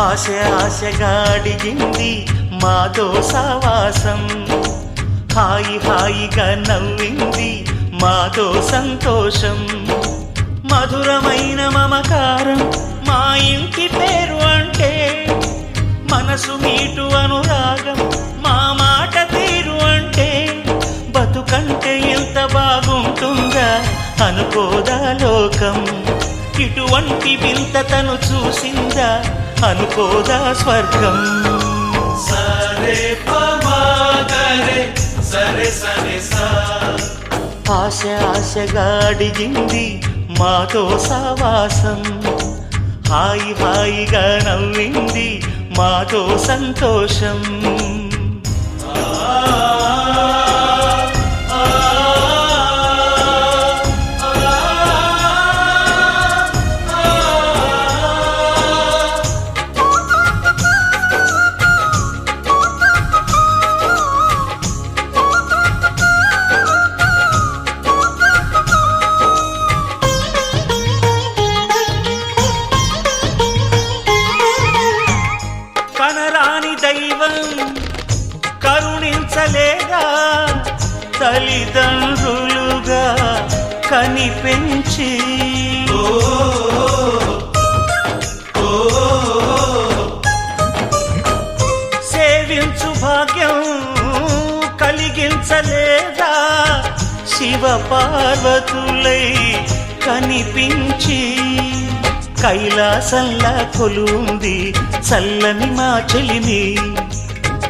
ఆశ ఆశగా అడిగింది మాతో సావాసం, హాయి హాయిగా నవ్వింది మాతో సంతోషం. మధురమైన మమకారం మా ఇంటి పేరు అంటే మనసు మీటు అనురాగం అనుకోదా లోకం. ఇటువంటి వింత తను చూసిందా అనుకోదా స్వర్గం. సరే పమాగరే సరే సరే సా. ఆశ ఆశగా అడిగింది మాతో సావాసం. హాయి హాయిగా నవ్వింది మాతో సంతోషం. కనరాని దైవం కరుణించలేదా తల్లిదండ్రులుగా కనిపెంచి. సేవించు భాగ్యం కలిగించలేదా శివ పార్వతులై కనిపించి. కైలాసంలా కొలుంది చల్లని మా చెలిమి.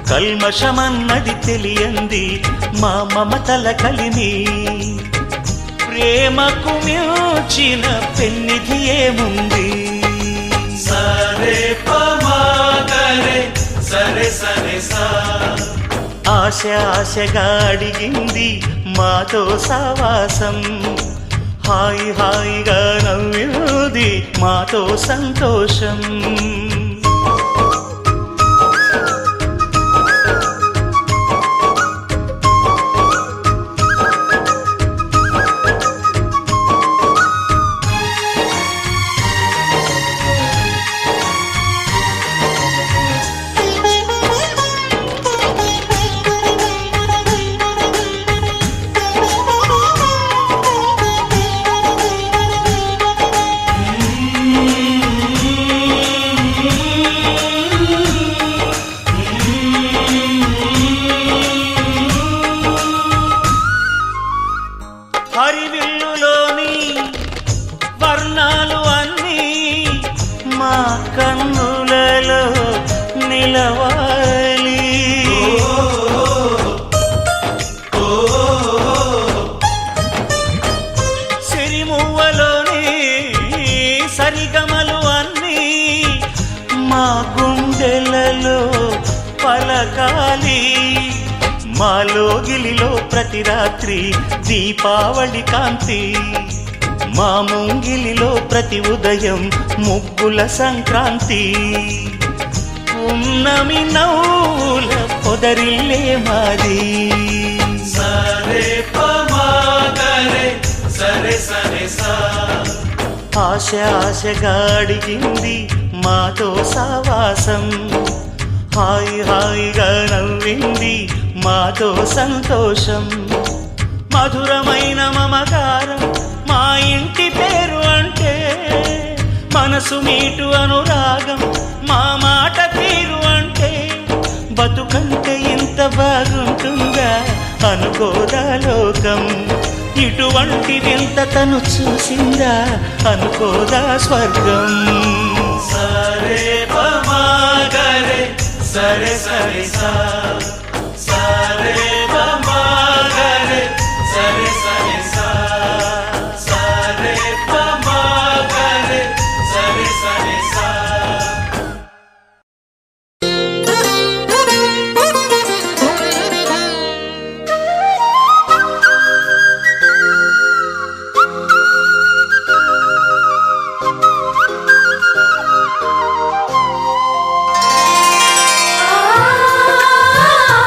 కల్మషమన్నది తెలియంది మా మమతల కలిమి. ప్రేమకు మించిన పెన్నిధి ఏముంది. సరే పమాగరే సరే సరే సా. ఆశ ఆశగా అడిగింది మాతో సావాసం. హాయి హాయిగా నవ్వింది మాతో సంతోషం. హరివిల్లులోని వర్ణాలు అన్నీ మా కన్నులలో నిలవాలి. సిరిమువ్వలోని సరిగమలు అన్నీ మా గుండెలలో పలకాలి. మాలో గిలిలో ప్రతి రాత్రి దీపావళి కాంతి. మా ముంగిలిలో ప్రతి ఉదయం ముగ్గుల సంక్రాంతి. ఉన్నమి నవ్వుల పొదరిల్లే మాది. సరే పమాగరే సరే సరే సా. ఆశ ఆశగా అడిగింది మాతో సావాసం. హాయి హాయిగా నవ్వింది మాతో సంతోషం. మధురమైన మమకారం మా ఇంటి పేరు అంటే. మనసు మీటు అనురాగం మా మాట తీరు అంటే. బతుకంటే ఇంత బాగుంటుందా అనుకోదా లోకం. ఇటువంటి వింత తను చూసిందా అనుకోదా స్వర్గం. సరే పమాగరే సరే సరే సా. సరే పమాగరే సరే సరే సా. సరే పమాగరే సరే సరే సా. ఆ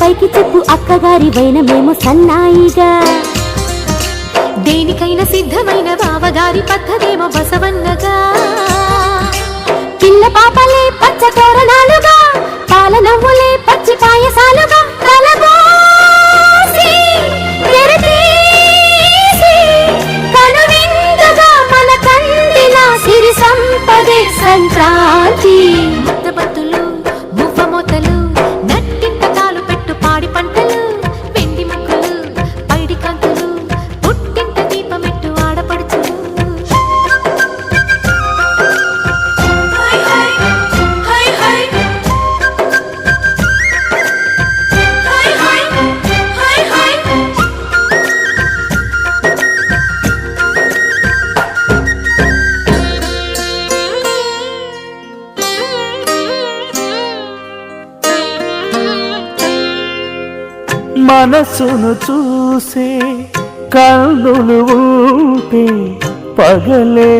పైకి చెప్పు అక్కగారి వైనమేమో సన్నాయిగా. దేనికైనా సిద్ధమైన బావగారి పద్ధతేమో బసవన్నగా. పిల్ల పాపలే పచ్చ తోరణాలుగా, పాల నవ్వులే పచ్చి పాయసాలుగా, కలబోసి తెరతీసి కనువిందుగా మన కందిన సిరి సంపదే సంక్రాంతి. ముద్దబత్తులు మువ్వ మోతలు నట్టింట కాలు పెట్టు పాడి పంటలు, వెండి ముగ్గులు పైడి కాంతులు పుట్టింట దీపమెట్టు ఆడపడుచులు. మనసును చూసే కన్నులు ఉంటే పగలే